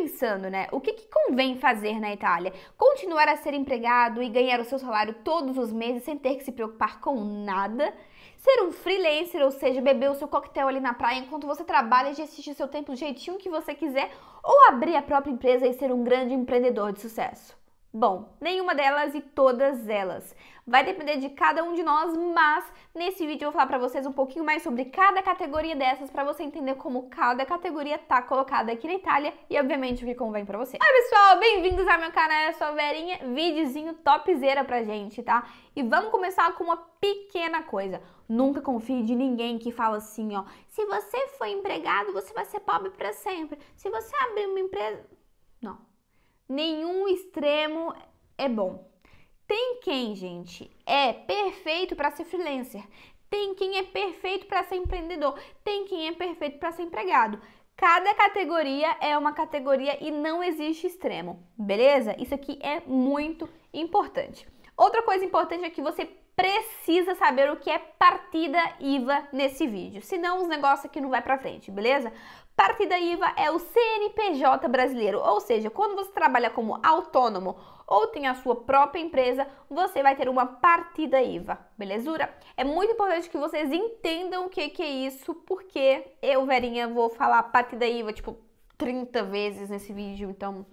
pensando, né? O que convém fazer na Itália? Continuar a ser empregado e ganhar o seu salário todos os meses sem ter que se preocupar com nada? Ser um freelancer, ou seja, beber o seu coquetel ali na praia enquanto você trabalha e assistir seu tempo do jeitinho que você quiser? Ou abrir a própria empresa e ser um grande empreendedor de sucesso? Bom, nenhuma delas e todas elas. Vai depender de cada um de nós, mas nesse vídeo eu vou falar pra vocês um pouquinho mais sobre cada categoria dessas, pra você entender como cada categoria tá colocada aqui na Itália e, obviamente, o que convém pra você. Oi, pessoal! Bem-vindos ao meu canal, eu sou a Verinha, videozinho topzera pra gente, tá? E vamos começar com uma pequena coisa. Nunca confie de ninguém que fala assim, ó, se você for empregado, você vai ser pobre pra sempre. Se você abrir uma empresa... Não. Nenhum extremo é bom. Tem quem, gente, é perfeito para ser freelancer. Tem quem é perfeito para ser empreendedor. Tem quem é perfeito para ser empregado. Cada categoria é uma categoria e não existe extremo, beleza? Isso aqui é muito importante. Outra coisa importante é que você precisa saber o que é partida IVA nesse vídeo, senão os negócios aqui não vai pra frente, beleza? Partida IVA é o CNPJ brasileiro, ou seja, quando você trabalha como autônomo ou tem a sua própria empresa, você vai ter uma partida IVA, belezura? É muito importante que vocês entendam o que é isso, porque eu, Verinha, vou falar partida IVA, tipo, 30 vezes nesse vídeo, então...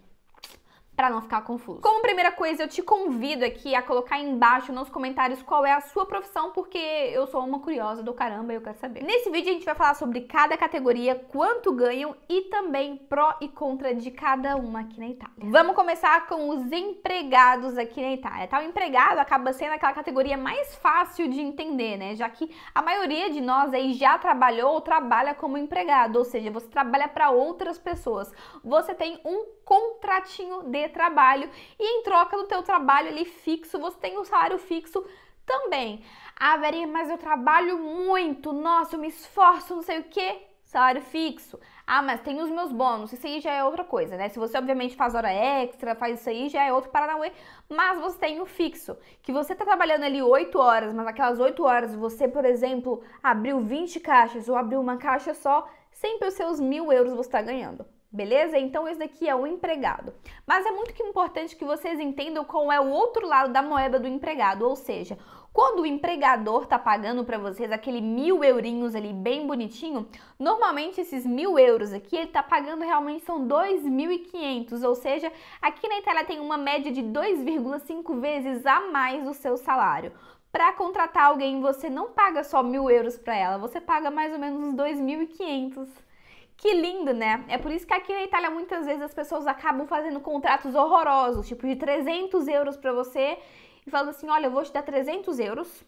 para não ficar confuso. Como primeira coisa, eu te convido aqui a colocar embaixo nos comentários qual é a sua profissão, porque eu sou uma curiosa do caramba e eu quero saber. Nesse vídeo a gente vai falar sobre cada categoria, quanto ganham e também pró e contra de cada uma aqui na Itália. Vamos começar com os empregados aqui na Itália, tá? O empregado acaba sendo aquela categoria mais fácil de entender, né? Já que a maioria de nós aí já trabalhou ou trabalha como empregado, ou seja, você trabalha para outras pessoas. Você tem um contratinho de trabalho e em troca do teu trabalho ali fixo, você tem um salário fixo também. Ah, Verinha, mas eu trabalho muito, nossa, eu me esforço, não sei o que, salário fixo. Ah, mas tem os meus bônus, isso aí já é outra coisa, né? Se você obviamente faz hora extra, faz isso aí, já é outro paranauê, mas você tem o fixo, que você tá trabalhando ali 8 horas, mas naquelas 8 horas você, por exemplo, abriu 20 caixas ou abriu uma caixa só, sempre os seus 1.000 euros você tá ganhando. Beleza? Então esse daqui é o empregado. Mas é muito importante que vocês entendam qual é o outro lado da moeda do empregado, ou seja, quando o empregador tá pagando para vocês aquele 1.000 eurinhos ali bem bonitinho, normalmente esses 1.000 euros aqui ele tá pagando realmente são 2.500, ou seja, aqui na Itália tem uma média de 2,5 vezes a mais do seu salário. Para contratar alguém, você não paga só 1.000 euros para ela, você paga mais ou menos uns 2.500. Que lindo, né? É por isso que aqui na Itália muitas vezes as pessoas acabam fazendo contratos horrorosos, tipo de 300 euros para você e falando assim, olha, eu vou te dar 300 euros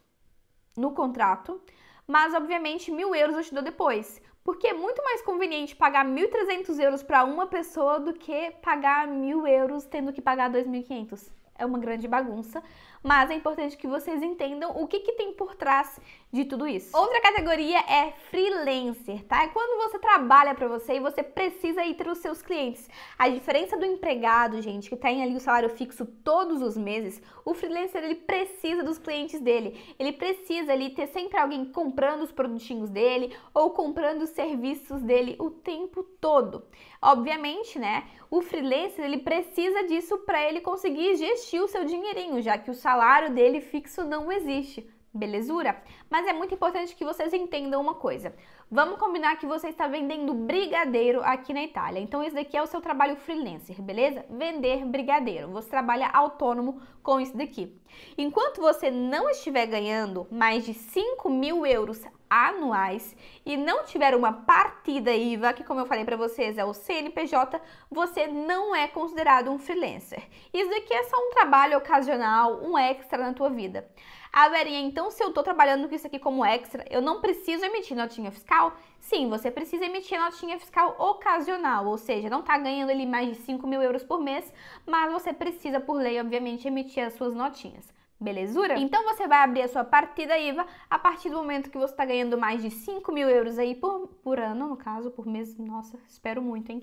no contrato, mas obviamente 1.000 euros eu te dou depois. Porque é muito mais conveniente pagar 1.300 euros para uma pessoa do que pagar 1.000 euros tendo que pagar 2.500. É uma grande bagunça, mas é importante que vocês entendam o que tem por trás de tudo isso. Outra categoria é freelancer, tá? É quando você trabalha para você e você precisa ir ter os seus clientes. A diferença do empregado, gente, que tem ali o salário fixo todos os meses, o freelancer ele precisa dos clientes dele. Ele precisa ali ter sempre alguém comprando os produtinhos dele ou comprando os serviços dele o tempo todo. Obviamente, né? O freelancer ele precisa disso para ele conseguir gestir o seu dinheirinho, já que o salário dele fixo não existe. Belezura? Mas é muito importante que vocês entendam uma coisa. Vamos combinar que você está vendendo brigadeiro aqui na Itália. Então esse daqui é o seu trabalho freelancer, beleza? Vender brigadeiro. Você trabalha autônomo com isso daqui. Enquanto você não estiver ganhando mais de 5.000 euros anuais e não tiver uma partida IVA, que como eu falei para vocês é o CNPJ, você não é considerado um freelancer. Isso daqui é só um trabalho ocasional, um extra na tua vida. Ah, Verinha, então se eu tô trabalhando com isso aqui como extra, eu não preciso emitir notinha fiscal? Sim, você precisa emitir notinha fiscal ocasional, ou seja, não tá ganhando ali mais de 5.000 euros por mês, mas você precisa, por lei, obviamente, emitir as suas notinhas. Belezura? Então você vai abrir a sua partida IVA a partir do momento que você está ganhando mais de 5.000 euros aí por ano, no caso, por mês, nossa, espero muito, hein?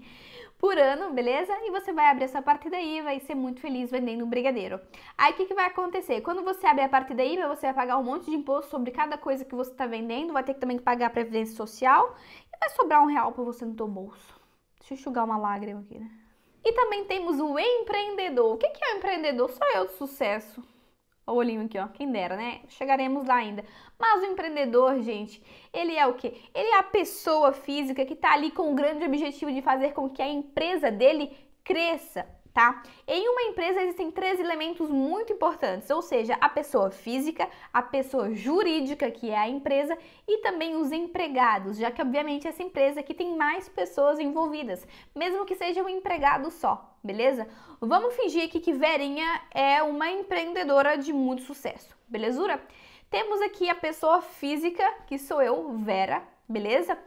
Por ano, beleza? E você vai abrir essa partida IVA e ser muito feliz vendendo um brigadeiro. Aí o que vai acontecer? Quando você abrir a partida IVA, você vai pagar um monte de imposto sobre cada coisa que você está vendendo, vai ter que também pagar a previdência social e vai sobrar R$1 para você no teu bolso. Deixa eu enxugar uma lágrima aqui, né? E também temos o empreendedor. O que é o empreendedor? Só eu de sucesso. Olha o olhinho aqui, ó. Quem dera, né? Chegaremos lá ainda. Mas o empreendedor, gente, ele é o quê? Ele é a pessoa física que tá ali com o grande objetivo de fazer com que a empresa dele cresça, tá? Em uma empresa existem 3 elementos muito importantes, ou seja, a pessoa física, a pessoa jurídica, que é a empresa, e também os empregados, já que obviamente essa empresa aqui tem mais pessoas envolvidas, mesmo que seja um empregado só, beleza? Vamos fingir aqui que Verinha é uma empreendedora de muito sucesso, belezura? Temos aqui a pessoa física, que sou eu, Vera, beleza?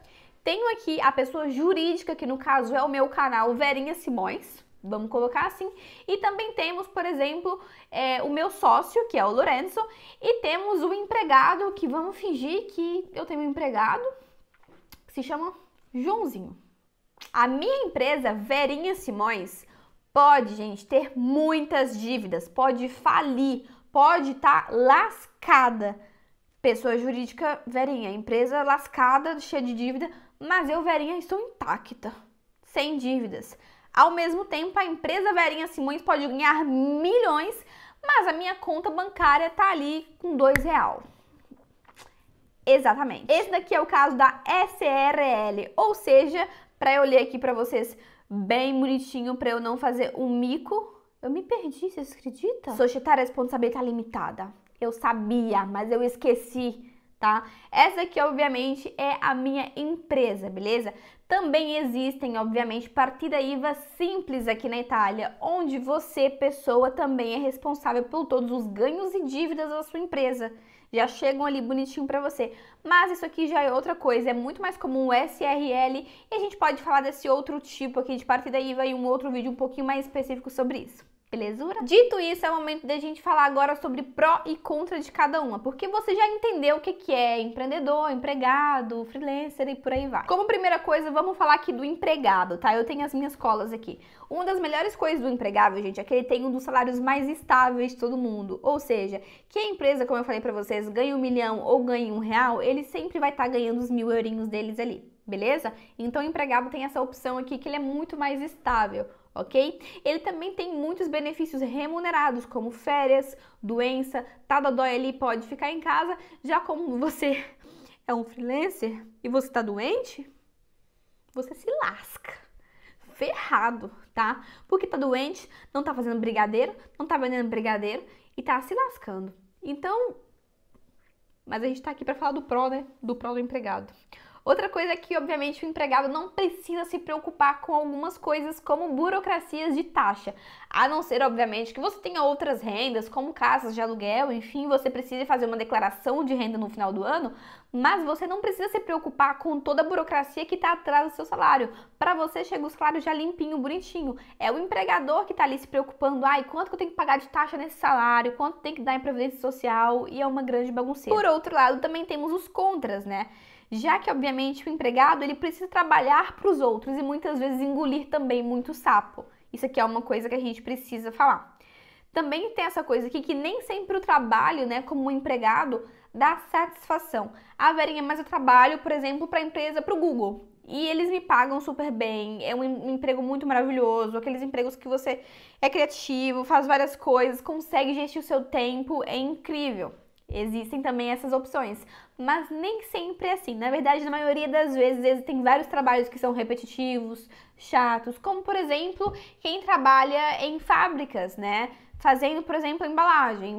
Tenho aqui a pessoa jurídica, que no caso é o meu canal Verinha Simões, vamos colocar assim. E também temos, por exemplo, o meu sócio, que é o Lourenço, e temos o empregado, que vamos fingir que eu tenho um empregado, que se chama Joãozinho. A minha empresa, Verinha Simões, pode, gente, ter muitas dívidas, pode falir, pode estar lascada. Pessoa jurídica, Verinha, empresa lascada, cheia de dívida, mas eu, Verinha, estou intacta, sem dívidas. Ao mesmo tempo, a empresa Verinha Simões pode ganhar milhões, mas a minha conta bancária tá ali com R$2. Exatamente. Esse daqui é o caso da SRL, ou seja, para eu ler aqui para vocês bem bonitinho, para eu não fazer um mico. Eu me perdi, vocês acreditam? Societária Responsabilidade Limitada. Eu sabia, mas eu esqueci, tá? Essa aqui, obviamente, é a minha empresa, beleza? Também existem, obviamente, partida IVA simples aqui na Itália, onde você, pessoa, também é responsável por todos os ganhos e dívidas da sua empresa. Já chegam ali bonitinho para você. Mas isso aqui já é outra coisa, é muito mais comum o SRL, e a gente pode falar desse outro tipo aqui de partida IVA em um outro vídeo um pouquinho mais específico sobre isso. Belezura? Dito isso, é o momento da gente falar agora sobre pró e contra de cada uma, porque você já entendeu o que é empreendedor, empregado, freelancer e por aí vai. Como primeira coisa, vamos falar aqui do empregado, tá? Eu tenho as minhas colas aqui. Uma das melhores coisas do empregado, gente, é que ele tem um dos salários mais estáveis de todo mundo, ou seja, que a empresa, como eu falei pra vocês, ganha 1 milhão ou ganha R$1, ele sempre vai estar ganhando os 1.000 eurinhos deles ali, beleza? Então o empregado tem essa opção aqui que ele é muito mais estável. Ok? Ele também tem muitos benefícios remunerados, como férias, doença, tá dodói ali, pode ficar em casa. Já como você é um freelancer e você tá doente, você se lasca. Ferrado, tá? Porque tá doente, não tá fazendo brigadeiro, não tá vendendo brigadeiro e tá se lascando. Então, mas a gente tá aqui pra falar do pró, né? Do pró do empregado. Outra coisa é que, obviamente, o empregado não precisa se preocupar com algumas coisas como burocracias de taxa, a não ser, obviamente, que você tenha outras rendas, como casas de aluguel, enfim, você precisa fazer uma declaração de renda no final do ano, mas você não precisa se preocupar com toda a burocracia que está atrás do seu salário. Para você chega o salário já limpinho, bonitinho. É o empregador que está ali se preocupando, ai, quanto que eu tenho que pagar de taxa nesse salário, quanto tem que dar em previdência social, e é uma grande bagunceira. Por outro lado, também temos os contras, né? Já que, obviamente, o empregado ele precisa trabalhar para os outros e muitas vezes engolir também muito sapo. Isso aqui é uma coisa que a gente precisa falar. Também tem essa coisa aqui que nem sempre o trabalho, né, como um empregado, dá satisfação. Ah, Verinha, mas eu trabalho, por exemplo, para a empresa, para o Google. E eles me pagam super bem, é um emprego muito maravilhoso, aqueles empregos que você é criativo, faz várias coisas, consegue gestir o seu tempo, é incrível. Existem também essas opções, mas nem sempre é assim. Na verdade, na maioria das vezes, existem vários trabalhos que são repetitivos, chatos, como, por exemplo, quem trabalha em fábricas, né? Fazendo, por exemplo, embalagem,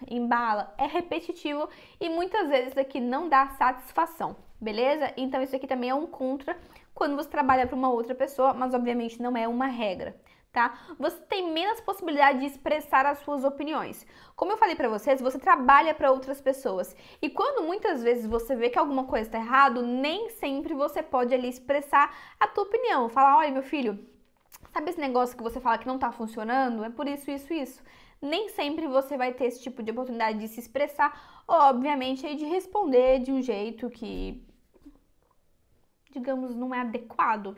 embala, é repetitivo e muitas vezes isso aqui não dá satisfação, beleza? Então isso aqui também é um contra quando você trabalha para uma outra pessoa, mas obviamente não é uma regra. Tá? Você tem menos possibilidade de expressar as suas opiniões. Como eu falei pra vocês, você trabalha para outras pessoas. E quando muitas vezes você vê que alguma coisa está errado, nem sempre você pode ali expressar a tua opinião. Falar, olha meu filho, sabe esse negócio que você fala que não tá funcionando? É por isso, isso. Nem sempre você vai ter esse tipo de oportunidade de se expressar, ou obviamente aí de responder de um jeito que, digamos, não é adequado.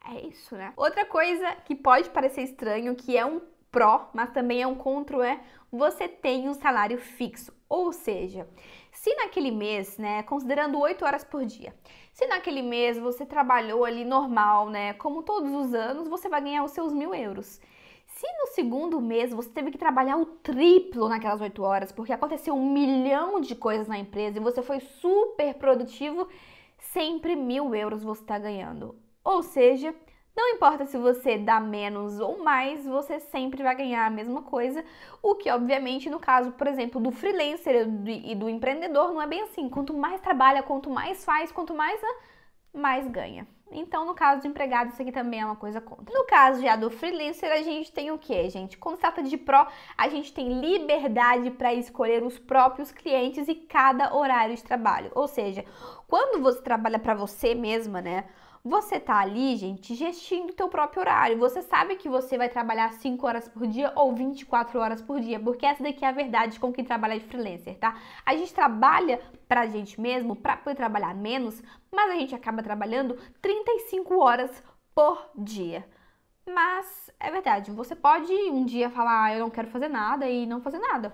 É isso, né? Outra coisa que pode parecer estranho, que é um pró, mas também é um contra, é você tem um salário fixo. Ou seja, se naquele mês, né, considerando 8 horas por dia, se naquele mês você trabalhou ali normal, né, como todos os anos, você vai ganhar os seus 1.000 euros. Se no segundo mês você teve que trabalhar o triplo naquelas 8 horas, porque aconteceu 1.000.000 de coisas na empresa e você foi super produtivo, sempre 1.000 euros você está ganhando. Ou seja, não importa se você dá menos ou mais, você sempre vai ganhar a mesma coisa, o que obviamente no caso, por exemplo, do freelancer e do empreendedor não é bem assim. Quanto mais trabalha, quanto mais faz, quanto mais, mais ganha. Então, no caso do empregado, isso aqui também é uma coisa contra. No caso já do freelancer, a gente tem o quê, gente? Quando se trata de pró, a gente tem liberdade para escolher os próprios clientes e cada horário de trabalho. Ou seja, quando você trabalha para você mesma, né? Você tá ali, gente, gestindo o teu próprio horário. Você sabe que você vai trabalhar 5 horas por dia ou 24 horas por dia, porque essa daqui é a verdade com quem trabalha de freelancer, tá? A gente trabalha pra gente mesmo, pra poder trabalhar menos, mas a gente acaba trabalhando 35 horas por dia. Mas é verdade, você pode um dia falar, eu não quero fazer nada e não fazer nada.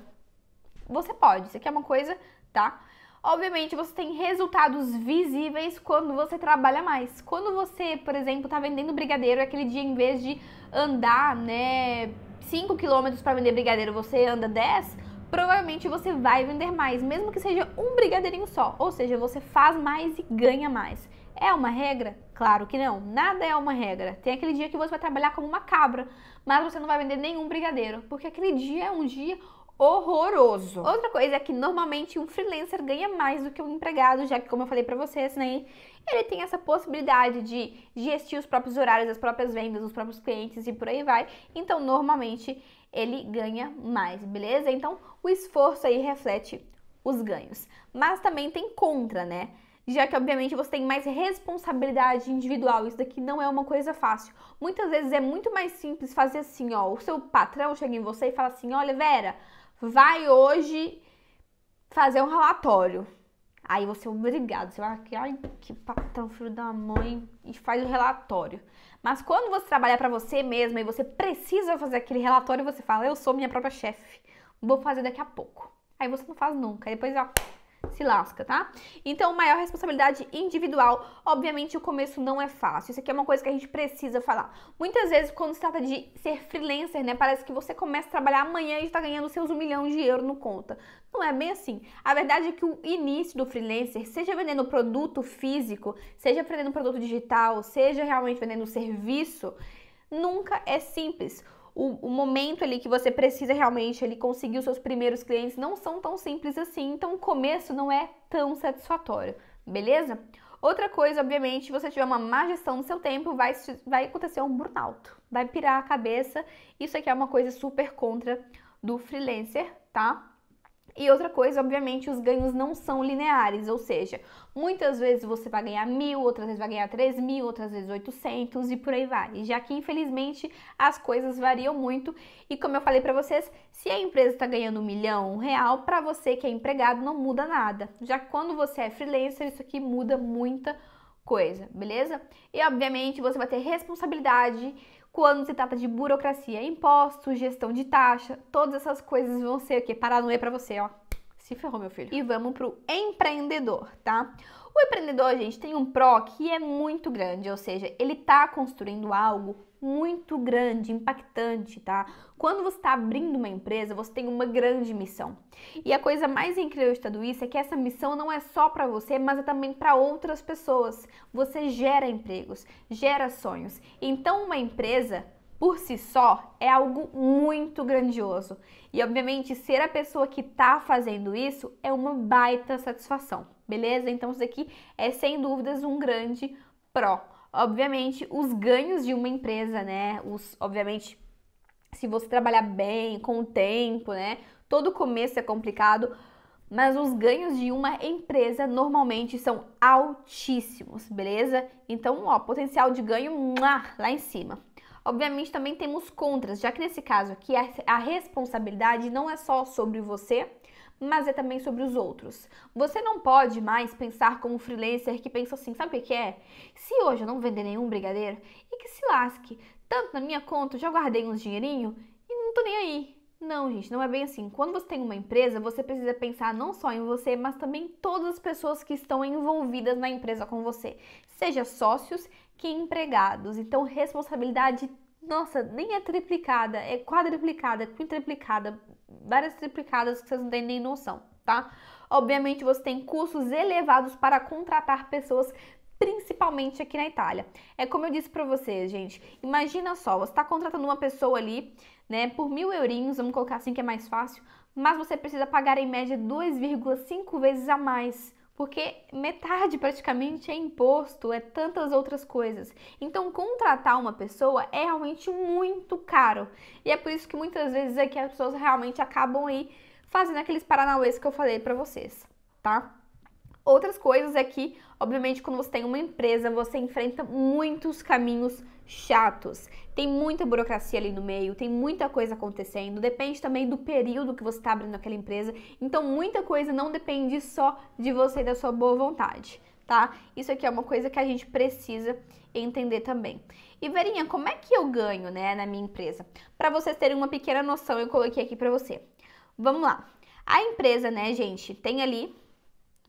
Você pode, isso aqui é uma coisa, tá? Obviamente, você tem resultados visíveis quando você trabalha mais. Quando você, por exemplo, tá vendendo brigadeiro, aquele dia, em vez de andar, né, 5 quilômetros para vender brigadeiro, você anda 10, provavelmente você vai vender mais, mesmo que seja um brigadeirinho só. Ou seja, você faz mais e ganha mais. É uma regra? Claro que não. Nada é uma regra. Tem aquele dia que você vai trabalhar como uma cabra, mas você não vai vender nenhum brigadeiro, porque aquele dia é um dia horroroso. Outra coisa é que normalmente um freelancer ganha mais do que um empregado, já que, como eu falei pra vocês, né, ele tem essa possibilidade de gestir os próprios horários, as próprias vendas, os próprios clientes e por aí vai. Então, normalmente, ele ganha mais, beleza? Então, o esforço aí reflete os ganhos. Mas também tem contra, né? Já que, obviamente, você tem mais responsabilidade individual. Isso daqui não é uma coisa fácil. Muitas vezes é muito mais simples fazer assim, ó, o seu patrão chega em você e fala assim, olha, Vera, vai hoje fazer um relatório. Aí você é obrigado, você vai aqui, ai, que patrão, filho da mãe, e faz o relatório. Mas quando você trabalha pra você mesma e você precisa fazer aquele relatório, você fala, eu sou minha própria chefe, vou fazer daqui a pouco. Aí você não faz nunca, aí depois, ó, se lasca, tá? Então, maior responsabilidade individual. Obviamente, o começo não é fácil. Isso aqui é uma coisa que a gente precisa falar. Muitas vezes, quando se trata de ser freelancer, né? Parece que você começa a trabalhar amanhã e está ganhando seus 1.000.000 de euros no conta. Não é bem assim. A verdade é que o início do freelancer, seja vendendo produto físico, seja vendendo produto digital, seja realmente vendendo serviço, nunca é simples. O momento ali que você precisa realmente ali conseguir os seus primeiros clientes não são tão simples assim, então o começo não é tão satisfatório, beleza? Outra coisa, obviamente, se você tiver uma má gestão do seu tempo, vai acontecer um burnout, vai pirar a cabeça, isso aqui é uma coisa super contra do freelancer, tá? E outra coisa, obviamente, os ganhos não são lineares, ou seja, muitas vezes você vai ganhar 1.000, outras vezes vai ganhar 3.000, outras vezes 800 e por aí vai. Já que, infelizmente, as coisas variam muito e, como eu falei pra vocês, se a empresa está ganhando R$ 1.000.000, para você que é empregado não muda nada. Já que quando você é freelancer, isso aqui muda muita coisa, beleza? E, obviamente, você vai ter responsabilidade quando se trata de burocracia, impostos, gestão de taxa, todas essas coisas vão ser o quê? Paranoia pra você, ó. Se ferrou, meu filho. E vamos pro empreendedor, tá? O empreendedor, gente, tem um pró que é muito grande, ou seja, ele tá construindo algo muito grande, impactante, tá? Quando você está abrindo uma empresa, você tem uma grande missão. E a coisa mais incrível de tudo isso é que essa missão não é só para você, mas é também para outras pessoas. Você gera empregos, gera sonhos. Então, uma empresa, por si só, é algo muito grandioso. E, obviamente, ser a pessoa que está fazendo isso é uma baita satisfação, beleza? Então, isso aqui é, sem dúvidas, um grande pró. Obviamente, os ganhos de uma empresa, né? Obviamente, se você trabalhar bem, com o tempo, né? Todo começo é complicado, mas os ganhos de uma empresa normalmente são altíssimos, beleza? Então, ó, potencial de ganho lá em cima. Obviamente, também temos contras, já que nesse caso aqui a responsabilidade não é só sobre você, mas é também sobre os outros. Você não pode mais pensar como freelancer que pensa assim, sabe o que é? Se hoje eu não vender nenhum brigadeiro, e que se lasque, tanto na minha conta, eu já guardei uns dinheirinho e não tô nem aí. Não, gente, não é bem assim. Quando você tem uma empresa, você precisa pensar não só em você, mas também em todas as pessoas que estão envolvidas na empresa com você, seja sócios que empregados. Então, responsabilidade, nossa, nem é triplicada, é quadriplicada, quintuplicada, várias triplicadas que vocês não têm nem noção, tá? Obviamente, você tem custos elevados para contratar pessoas, principalmente aqui na Itália. É como eu disse para vocês, gente, imagina só, você está contratando uma pessoa ali, né, por 1.000 eurinhos, vamos colocar assim que é mais fácil, mas você precisa pagar em média 2,5 vezes a mais, porque metade praticamente é imposto, é tantas outras coisas. Então, contratar uma pessoa é realmente muito caro, e é por isso que muitas vezes é que as pessoas realmente acabam aí fazendo aqueles paranauês que eu falei pra vocês, tá? Outras coisas é que, obviamente, quando você tem uma empresa, você enfrenta muitos caminhos chatos. Tem muita burocracia ali no meio, tem muita coisa acontecendo, depende também do período que você está abrindo aquela empresa. Então, muita coisa não depende só de você e da sua boa vontade, tá? Isso aqui é uma coisa que a gente precisa entender também. E, Verinha, como é que eu ganho, né, na minha empresa? Para vocês terem uma pequena noção, eu coloquei aqui para você. Vamos lá. A empresa, né, gente, tem ali,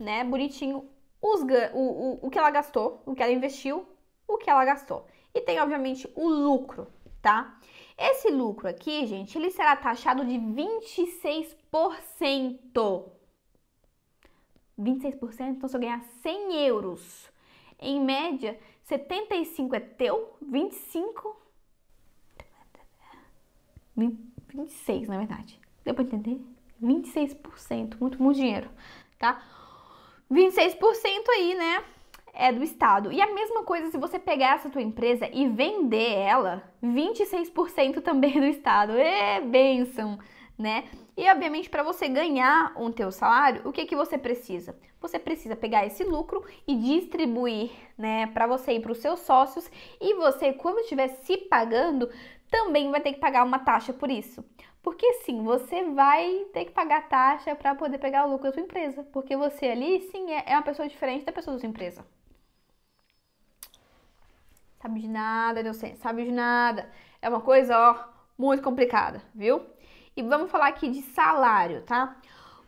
né, bonitinho, o que ela gastou, o que ela investiu, o que ela gastou. E tem, obviamente, o lucro, tá? Esse lucro aqui, gente, ele será taxado de 26%. 26%, então se eu ganhar 100 euros, em média, 75 é teu, 25... 26, na verdade. Deu pra entender? 26%, muito, muito dinheiro, tá? 26% aí, né, é do Estado. E a mesma coisa se você pegar essa tua empresa e vender ela, 26% também é do Estado. É bênção, né? E obviamente para você ganhar um teu salário, o que que você precisa? Você precisa pegar esse lucro e distribuir, né, para você e para os seus sócios, e você, quando estiver se pagando, também vai ter que pagar uma taxa por isso. Porque sim, você vai ter que pagar taxa para poder pegar o lucro da sua empresa. Porque você ali, sim, é uma pessoa diferente da pessoa da sua empresa. Sabe de nada, Inocência, sabe de nada. É uma coisa, ó, muito complicada, viu? E vamos falar aqui de salário, tá?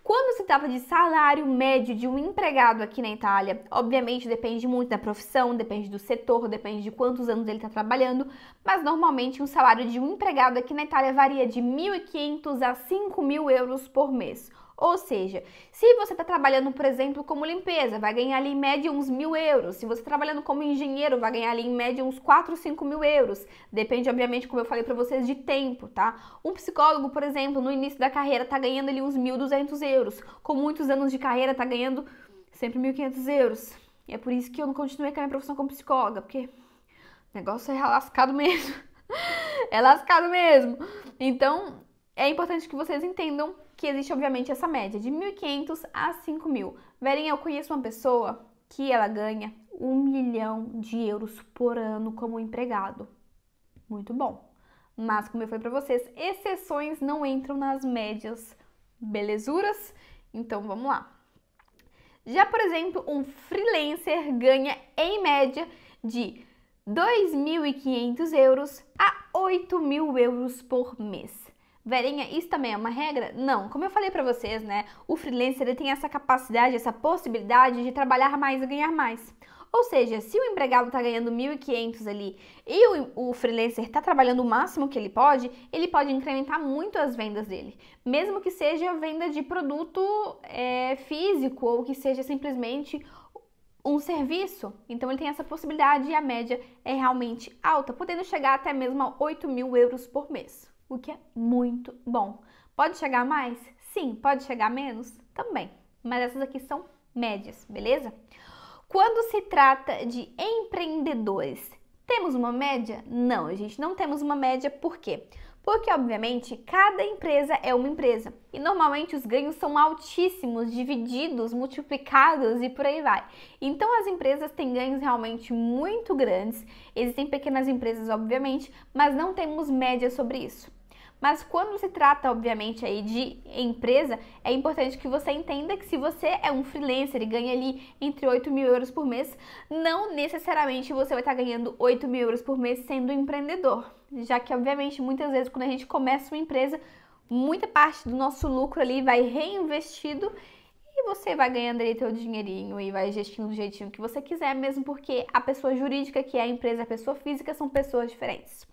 Quando se trata de salário médio de um empregado aqui na Itália, obviamente depende muito da profissão, depende do setor, depende de quantos anos ele está trabalhando, mas normalmente o salário de um empregado aqui na Itália varia de 1.500 a 5.000 euros por mês. Ou seja, se você está trabalhando, por exemplo, como limpeza, vai ganhar ali em média uns 1.000 euros. Se você está trabalhando como engenheiro, vai ganhar ali em média uns 4, 5.000 euros. Depende, obviamente, como eu falei para vocês, de tempo, tá? Um psicólogo, por exemplo, no início da carreira, está ganhando ali uns 1.200 euros. Com muitos anos de carreira, está ganhando sempre 1.500 euros. E é por isso que eu não continuei com a minha profissão como psicóloga, porque o negócio é lascado mesmo. É lascado mesmo. Então, é importante que vocês entendam que existe, obviamente, essa média de 1.500 a 5.000. Verinha, eu conheço uma pessoa que ela ganha 1 milhão de euros por ano como empregado. Muito bom. Mas, como eu falei para vocês, exceções não entram nas médias, belezuras? Então, vamos lá. Já, por exemplo, um freelancer ganha, em média, de 2.500 euros a 8.000 euros por mês. Verinha, isso também é uma regra? Não, como eu falei pra vocês, né, o freelancer ele tem essa capacidade, essa possibilidade de trabalhar mais e ganhar mais. Ou seja, se o empregado tá ganhando 1.500 ali e o freelancer tá trabalhando o máximo que ele pode incrementar muito as vendas dele. Mesmo que seja venda de produto físico ou que seja simplesmente um serviço. Então ele tem essa possibilidade e a média é realmente alta, podendo chegar até mesmo a 8.000 euros por mês. O que é muito bom. Pode chegar mais? Sim. Pode chegar menos? Também. Mas essas aqui são médias, beleza? Quando se trata de empreendedores, temos uma média? Não, a gente não temos uma média. Por quê? Porque, obviamente, cada empresa é uma empresa. E normalmente os ganhos são altíssimos, divididos, multiplicados e por aí vai. Então as empresas têm ganhos realmente muito grandes. Existem pequenas empresas, obviamente, mas não temos média sobre isso. Mas quando se trata, obviamente, aí de empresa, é importante que você entenda que se você é um freelancer e ganha ali entre 8.000 euros por mês, não necessariamente você vai estar ganhando 8.000 euros por mês sendo empreendedor. Já que, obviamente, muitas vezes quando a gente começa uma empresa, muita parte do nosso lucro ali vai reinvestido e você vai ganhando ali teu dinheirinho e vai investindo do jeitinho que você quiser, mesmo porque a pessoa jurídica, que é a empresa, a pessoa física, são pessoas diferentes.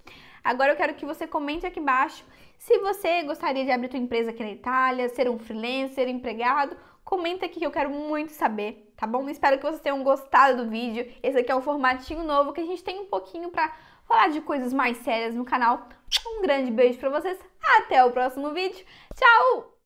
Agora eu quero que você comente aqui embaixo se você gostaria de abrir tua empresa aqui na Itália, ser um freelancer, empregado. Comenta aqui que eu quero muito saber, tá bom? Espero que vocês tenham gostado do vídeo. Esse aqui é um formatinho novo que a gente tem um pouquinho pra falar de coisas mais sérias no canal. Um grande beijo pra vocês, até o próximo vídeo. Tchau!